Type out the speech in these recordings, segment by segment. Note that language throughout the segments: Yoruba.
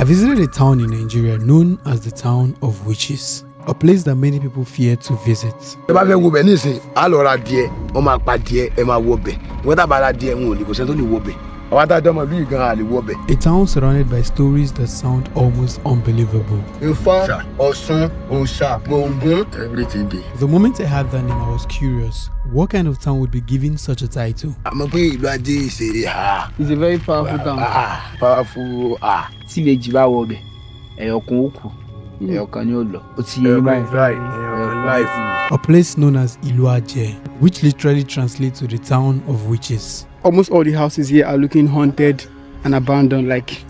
I visited a town in Nigeria known as the town of witches, a place that many people fear to visit. A town surrounded by stories that sound almost unbelievable. The moment I heard that name, I was curious. What kind of town would be given such a title? It's a very powerful town. A place known as Ilu Aje, which literally translates to the town of witches. Almost all the houses here are looking haunted and abandoned, like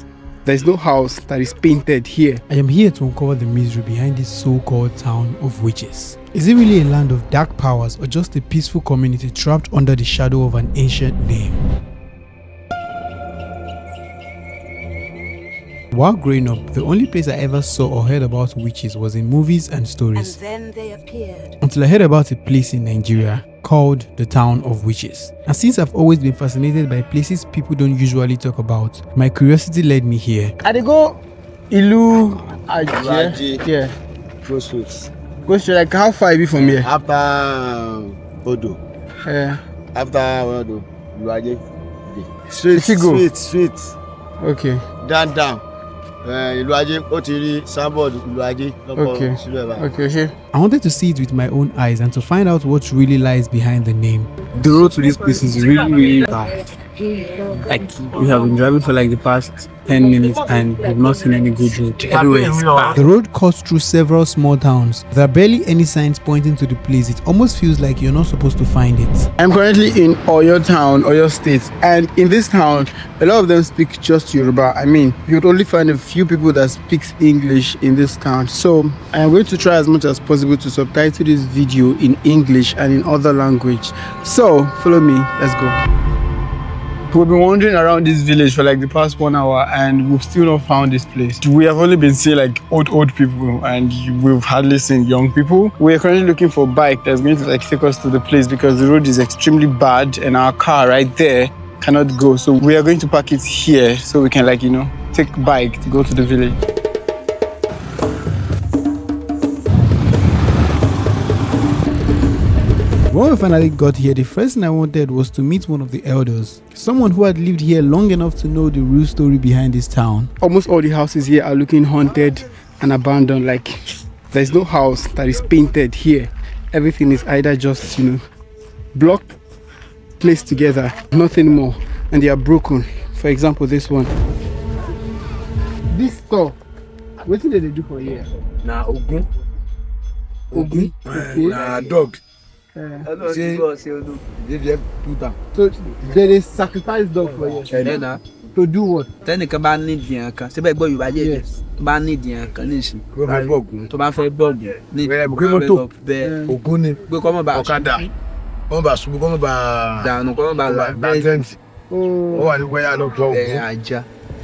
there's no house that is painted here. I am here to uncover the mystery behind this so-called town of witches. Is it really a land of dark powers or just a peaceful community trapped under the shadow of an ancient name? While growing up, the only place I ever saw or heard about witches was in movies and stories. And then they appeared. Until I heard about a place in Nigeria called the town of witches. And since I've always been fascinated by places people don't usually talk about, my curiosity led me here. I go Ilu Aje. Yeah. Crossroads. Go straight, like how far is it from here? After Odo. After Odo. Ilu Aje. Straight. Okay. Down. Ilu Aje, Otiri, Sambod, Ilu Aje. Okay. I wanted to see it with my own eyes and to find out what really lies behind the name. The road to this place is really bad. Like, we have been driving for like the past 10 minutes and we've not seen any good road. Everywhere is bad. The road cuts through several small towns. There are barely any signs pointing to the place. It almost feels like you're not supposed to find it. I'm currently in Oyo town, Oyo State, and in this town, a lot of them speak just Yoruba. I mean, you would only find a few people that speak English in this town. So I am going to try as much as possible to subtitle this video in English and in other language. So follow me, let's go. We've been wandering around this village for like the past 1 hour and we've still not found this place. We have only been seeing like old people and we've hardly seen young people. We're currently looking for a bike that's going to like take us to the place because the road is extremely bad and our car right there cannot go. So we are going to park it here so we can like, take a bike to go to the village. When we finally got here, the first thing I wanted was to meet one of the elders, someone who had lived here long enough to know the real story behind this town. Almost all the houses here are looking haunted and abandoned, like there's no house that is painted here. Everything is either just, block placed together, nothing more, and they are broken. For example, this one. This store, what did they do for here? Ogun. Dog. So they sacrifice dog for you. To do what? Yes.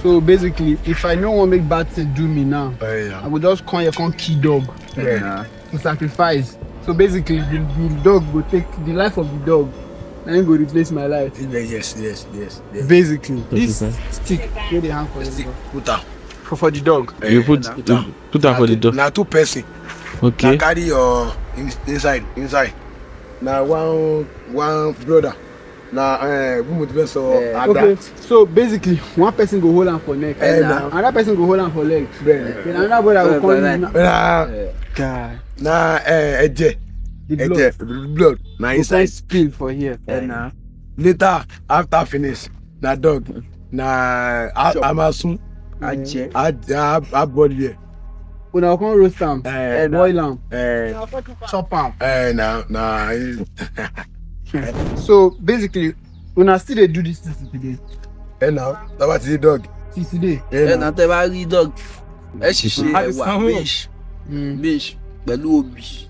So basically, if I don't want to make bad things do me now, I would just call your key dog to sacrifice. So basically, the dog will take the life of the dog and go replace my life. Yes. Basically, this stick where they hang for the dog. Put out. For the dog. You put out for the dog. Now 2 person. Okay. Now carry your inside. Now one brother. Now okay. So basically, one person go hold on for neck, another person go hold on for leg. Then another brother will come. God. Nah, the blood. Now inside spill for here. Later, after finish, na dog. Na Amasun. Aje. I body here. When I come roast am, boil am, chop am. Nah. So basically, when I still do this today. Now, that was the dog. Since today. Now they buy dog. Bish. Pẹ̀lú obì.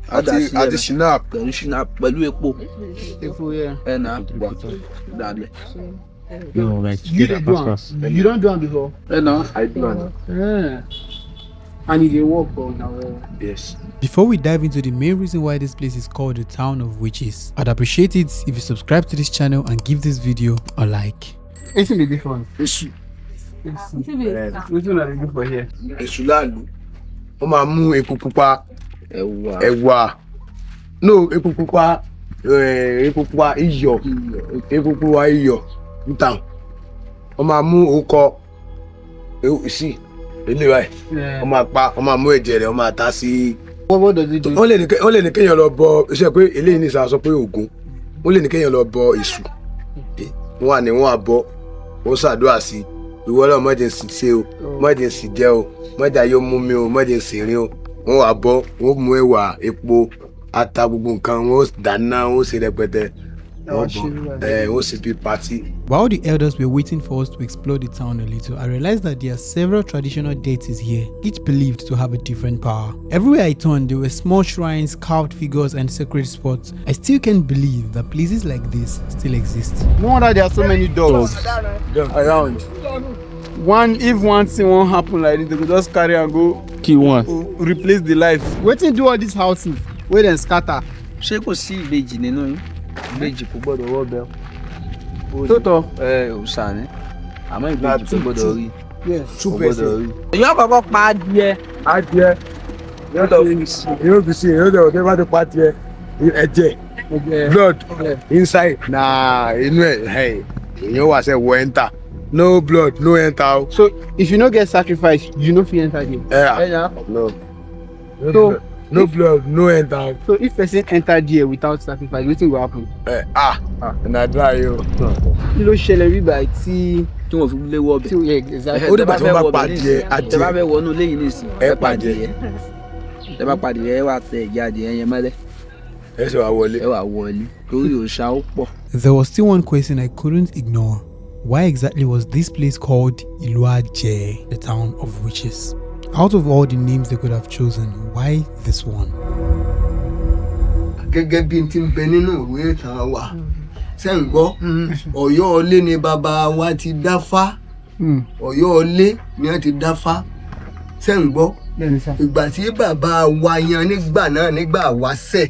Àti shinap. Pẹ̀lú epo. No, like You don't do am before? No, I do. And it work for now. Yes. Before we dive into the main reason why this place is called the town of witches, I'd appreciate it if you subscribe to this channel and give this video a like. It's in the difference. Which one are you for here? èṣù láàlú ó máa mú epo pupa ẹ̀wà ẹ̀wà epo pupa iyọ̀ epo pupa iyọ̀ nta ó máa mú ọkọ sí ilé wa ó máa pa ó máa mú ẹ̀jẹ̀ rẹ̀ ó máa ta sí. What does it do? wọ́n lè ní kéèyàn lọ bọ iṣẹ́ pé eléyìí ní ìsà sọ pé Ògún wọ́n lè ní kéèyàn lọ bọ èṣù wọ́n á bọ wọ́n ṣàdúrà sí ìwọ náà emergency ṣe o emergency jẹ o mọ́jà yóò mú mi o emergency rin o wọ́n wá bọ́ wọ́n mú ẹ̀wà epo ata gbogbo nǹkan wọ́n dáná wọ́n ṣe rẹpẹtẹ wọ́n ṣe bí party. While the elders were waiting for us to explore the town a little, I realized that there are several traditional deities here, each believed to have a different power. Everywhere I turned, there were small shrines, carved figures, and sacred spots. I still can't believe that places like this still exist. No wonder there are so many dogs around. If one thing won't happen like this, they could just carry and go Key one. replace the life. Wetin do all these houses wey dem scatter? ṣé kò sí ìbejì nínú yín ìbejì kò gbọ́dọ̀ wọ́ bẹ́ẹ̀. Tótọ́. Òòṣà ni àmọ́ ìbejì kò gbọ́dọ̀ rí two kò gbọ́dọ̀ person rí. èèyàn kọ́kọ́ pa adìẹ. adìẹ yóò fi sí yóò dẹ̀ ọ̀dẹ́ bá ti pa adìẹ ẹ̀jẹ̀ blood inside na inú ẹ̀ èèyàn wà sẹ́ wọ enter no blood no enter o. So if you no get sacrifice, you no fit enter there. No blood no enter. So if person enter there without sacrifice, wetin go happen? na dry o. Kí ló ṣẹlẹ̀ rí báyìí tí tí wọ́n fi lé wọ́ bẹ̀. ó dìgbà tí wọ́n bá pa adìẹ tẹ bá fẹ́ wọnú léyìn nísìn ẹ pa adìẹ tẹ bá pa adìẹ ẹ wá tẹ ẹ̀jẹ̀ adìẹ yẹn mọ́lẹ̀ ẹ sì wá wọlé. ẹ wá wọlé torí òòṣà ó pọ̀. There was still one question I couldn't ignore. Why exactly was this place called Ilu Aje, the town of witches? Out of all the names they could have chosen, why this one? Gẹ́gẹ́ bí n ti ń bẹ nínú ìwé ìtàn wa ṣé ń gbọ́ Ọ̀yọ́ Ilé ni bàbá wa ti dáfá Ọ̀yọ́ Ilé ni wọ́n ti dáfá ṣé ń gbọ́ ìgbà tí bàbá wa yan nígbà náà nígbà wáṣẹ̀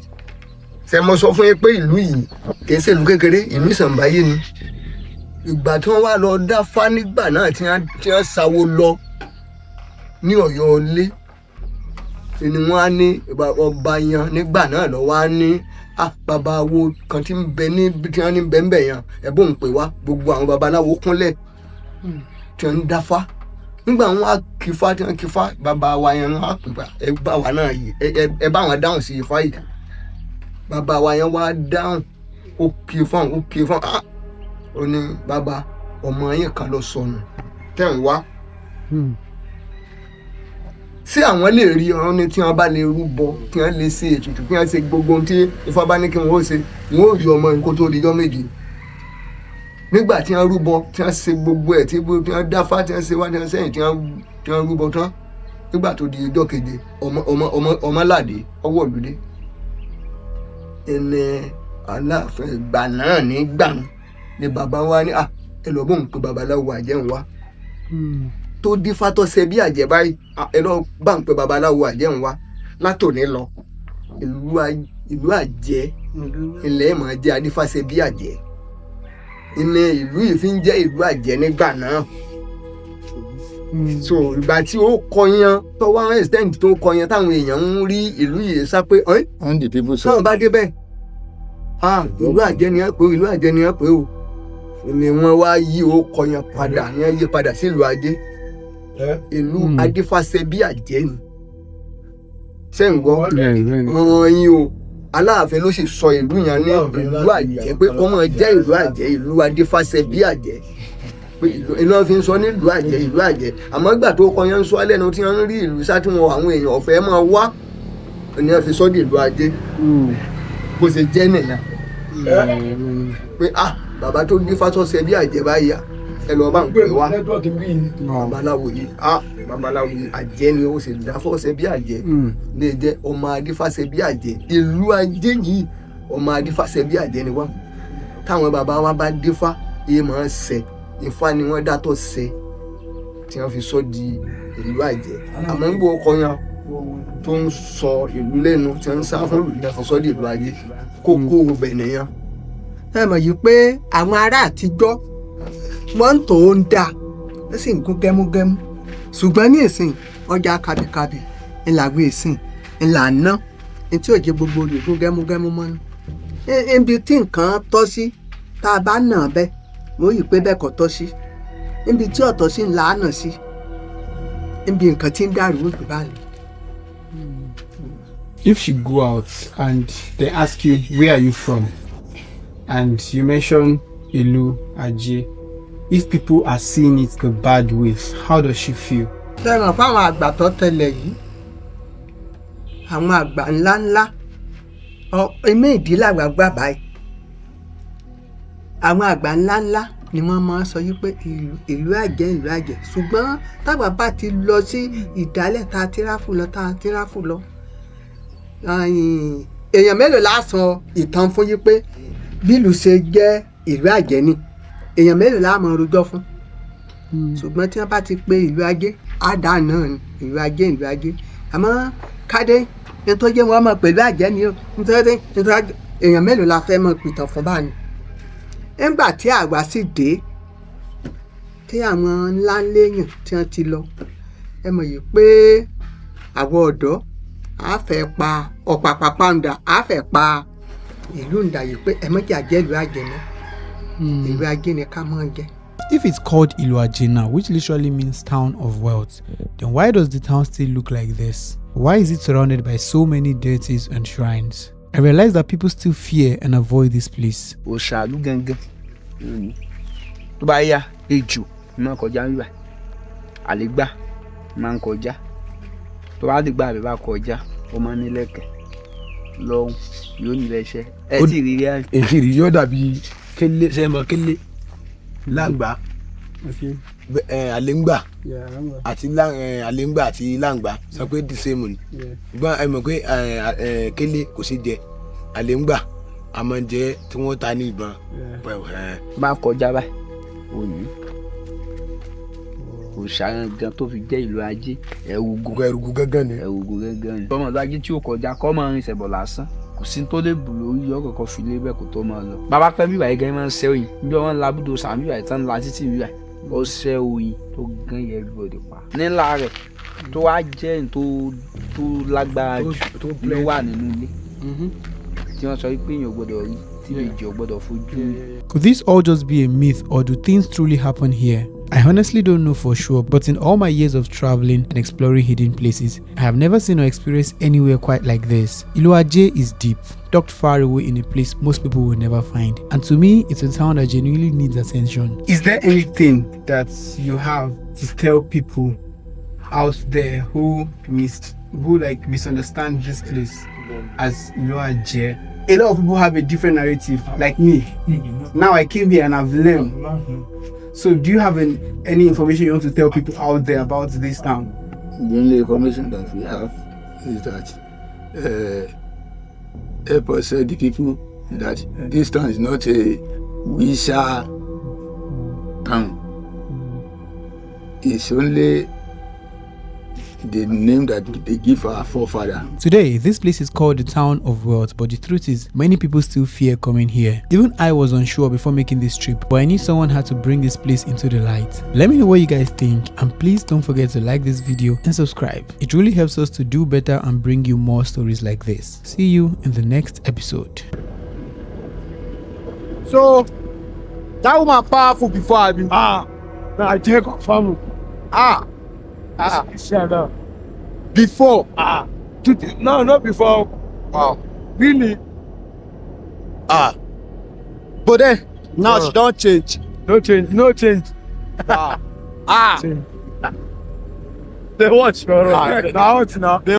ṣé mo sọ fún yín pé ìlú yìí kì í ṣe ìlú kékeré ìlú ìṣẹ̀ǹbáyé ni ìgbà tí wọ́n wá lọ dáfá nígbà náà tí wọ́n sáwó lọ ní Ọ̀yọ́ Ilé ni wọ́n á ní ọba yan nígbà náà lọ wá ní bàbá wo kan tí ń bẹ ní tí wọ́n ní bẹ́ẹ̀ yan ẹ̀bùn ń pè wá gbogbo àwọn babaláwo kúnlẹ̀ tí wọ́n ń dáfá nígbà wọn á kífá tí wọ́n kífá bàbá wa yan wọn á pè wá ẹ bá wa náà yìí ẹ bá wọn dáhùn sí ifá yìí bàbá wa yan wá dáhùn ó kífá ó ní bàbá ọmọ yín kan lọ sọnù tẹ̀ ń wá sí àwọn lè rí ọ̀rọ̀ ní tí wọ́n bá lè rúbọ tí wọ́n lè ṣe ètùtù tí wọ́n ṣe gbogbo tí Ifá bá ní kí wọ́n ó ṣe wọ́n ó rí ọmọ yìí kó tó di ọjọ́ méje nígbà tí wọ́n rúbọ tí wọ́n ṣe gbogbo ẹ̀ tí wọ́n dáfá tí wọ́n ṣe wá tí wọ́n sẹ́yìn tí wọ́n rúbọ tán nígbà tó di ọjọ́ keje ọmọládé ọwọ́ òlùdé ẹnẹ Aláàfin ìgbà náà nígbà ni bàbá wa ní ẹ lọ bóun pé babaláwo àjẹun wa tó dífá tó ṣe bí àjẹ́ báyìí ẹ lọ bá ń pe babaláwo àjẹ́ ń wá látòní lọ ìlú àjẹ́ ilẹ̀ máa jẹ́ adífá ṣe bí àjẹ́ ilé ìlú yìí fi ń jẹ́ ìlú àjẹ́ nígbà náà so ìgbà tí ó kọyan tó wá extent tó kọyan táwọn èèyàn ń rí ìlú yìí sá pé táwọn bá débẹ̀ ìlú àjẹ́ ni ẹ pé ìlú àjẹ́ ni ẹ pé o ni wọ́n wá yí ó kọyan padà ní ẹ yí padà sí ìlú Ajé ìlú adífàṣẹ bí àjẹ́ ni ṣé ń gbọ́ ọ̀ràn yín o Aláàfin ló sì sọ ìlú yẹn ní ìlú Àjẹ́ pé kó máa jẹ́ ìlú Àjẹ́ ìlú adífàṣẹ bí àjẹ́ pé ìlú fi ń sọ ní ìlú Àjẹ́ àmọ́ ìgbà tó kọ yẹn ń sọ alẹ́ nu tí wọ́n ń rí ìlú sá tí wọn àwọn èèyàn ọ̀fẹ́ máa wá ni wọ́n fi sọ di ìlú Ajé bó ṣe jẹ́ nìyẹn pé bàbá tó dífá sọ́sẹ̀ bí àjẹ́ báyìí ẹ lọ bá ń pè wá babaláwo yìí babaláwo yìí àjẹ́ ni ó sì dáfọ́sẹ̀ bí àjẹ́ lè jẹ́ ọmọ adífàṣẹ bí àjẹ́ ìlú Ajé yìí ọmọ adífàṣẹ bí àjẹ́ ni wá táwọn bàbá wa bá dífá iye máa ń ṣẹ Ifá ni wọ́n dátọ̀ ṣẹ tí wọ́n fi sọ di ìlú Àjẹ́ àmọ́ ń gbọ́ ọkọ yan tó ń sọ ìlú lẹ́nu tí wọ́n ń sá fún ìlú náà fi sọ di ìlú Ajé kókó ọbẹ̀ nìyẹn. ẹ mọ̀ yìí pé àwọn ará àtijọ́ wọ́n ń tò ó ń dà ó sì ń gún gẹ́múgẹ́mú ṣùgbọ́n ní ìsìn ọjà kabìkabì ńlágbé ìsìn ńlá ná ní tí òjò gbogbo rẹ̀ gún gẹ́múgẹ́mú mọ́nú níbi tí nǹkan tọ́ sí tá a bá nà bẹ́ẹ̀ mo yìí pé bẹ́ẹ̀ kọ́ tọ́ sí níbi tí ọ̀tọ̀ sí ńlá nà sí níbi nǹkan tí ń dàrú òjò báyìí. If you go out and they ask you, where are you from? And you mention Ilu Aje, if people are seeing it the bad way, how does she feel? Lẹ́nu fáwọn àgbà tó tẹ̀lé yìí, àwọn àgbà ńláńlá, ẹ̀mí ìdílé àgbàgbà báyìí. Àwọn àgbà ńláńlá ni wọ́n máa ń sọ yìí pé ìlú àjẹ́ ìlú àjẹ́. Ṣùgbọ́n tágbà bá ti lọ sí ìdálẹ̀ tá a tíráfù lọ. Èèyàn mélòó la sọ ìtàn fún yín pé bí ìlú ṣe jẹ́ ìlú àjẹ́ ni èèyàn mélòó la mọ̀ rojọ́ fún ṣùgbọ́n tí wọ́n bá ti pe ìlú ajé àdá náà ni ìlú ajé àmọ́ kádé ní tó jẹ́ wọ́n mọ̀ pẹ̀lú àjẹ́ ni ó nítorí èèyàn mélòó la fẹ́ mọ̀ pìtàn fún báyìí nígbà tí àgbà sì dé tí àwọn ńlá léèyàn tí wọ́n ti lọ ẹ mọ̀ yìí pé àwọn ọ̀dọ́ a fẹ́ pa ọ̀pàpà pàǹdà a fẹ́ pa ìlú ǹdà yìí pé ẹ mọ̀jà jẹ́ ìlú àjẹ́ náà ìlú ajé ni ká mọ̀ jẹ́. If it's called Ilu Aje now, which literally means town of wealth, then why does the town still look like this? Why is it surrounded by so many deities and shrines? I realize that people still fear and avoid this place. Òṣàlú gangan tó bá yá ejò máa kọjá níbà àlégbà máa ń kọjá tó bá dìgbà àbí bá kọjá ó máa ní lẹ́kẹ̀ lọ́hùn yóò ní lẹ́sẹ̀ ẹ sì rí rí àyè. èyí yóò dàbí kélé sẹ́mọ kélé láǹgbá àléǹgbà àti àléǹgbà àti láǹgbá sọ pé the same ni ṣùgbọ́n ẹ mọ̀ pé kélé kò sí jẹ àléǹgbà àmọ́ jẹ tí wọ́n ta ní ìbọn. máa kọjá báyìí òní òṣà gan tó fi jẹ́ ìlú ajé ẹrùgù gángan ni. ọmọ ìlú ajé tí ó kọjá kọ́ máa ń rìn ṣẹ̀bọ̀ lásán kò sí tó lè bù lórí ọkọ̀ọ̀kan fi lé bẹ́ẹ̀ kó tó máa lọ. bàbá pẹ́ bíbà yìí gan máa ń ṣẹ́ oyin bí wọ́n ń la búdò sàn bíbà yìí tán ń la títì bíbà yìí ó ṣẹ́ oyin tó gán yẹ everybody pa. nílá rẹ̀ tó wá jẹ́ tó lágbára jù ló wà nínú ilé tí wọ́n sọ pé èèyàn ò gbọ́dọ̀ rí tí èjì ò gbọ́dọ̀ fojú. Could this all just be a myth, or do things truly happen here? I honestly don't know for sure, but in all my years of traveling and exploring hidden places, I have never seen or experienced anywhere quite like this. Ilu Aje is deep, tucked far away in a place most people will never find. And to me, it's a town that genuinely needs attention. Is there anything that you have to tell people out there who misunderstand this place as Ilu Aje? A lot of people have a different narrative, like me. Now I came here and I've learned. So do you have any information you want to tell people out there about this town? The only information that we have is that help us tell the people that this town is not a Wisha town. It's only the name that they give our forefather. Today, this place is called the town of wealth, but the truth is, many people still fear coming here. Even I was unsure before making this trip, but I knew someone had to bring this place into the light. Let me know what you guys think, and please don't forget to like this video and subscribe. It really helps us to do better and bring you more stories like this. See you in the next episode. So, that woman powerful before I mean. I take a family. Before. No, not before. Wow. Really? But then, now she don't change. No change. Change. They watch, bro. Now it's now.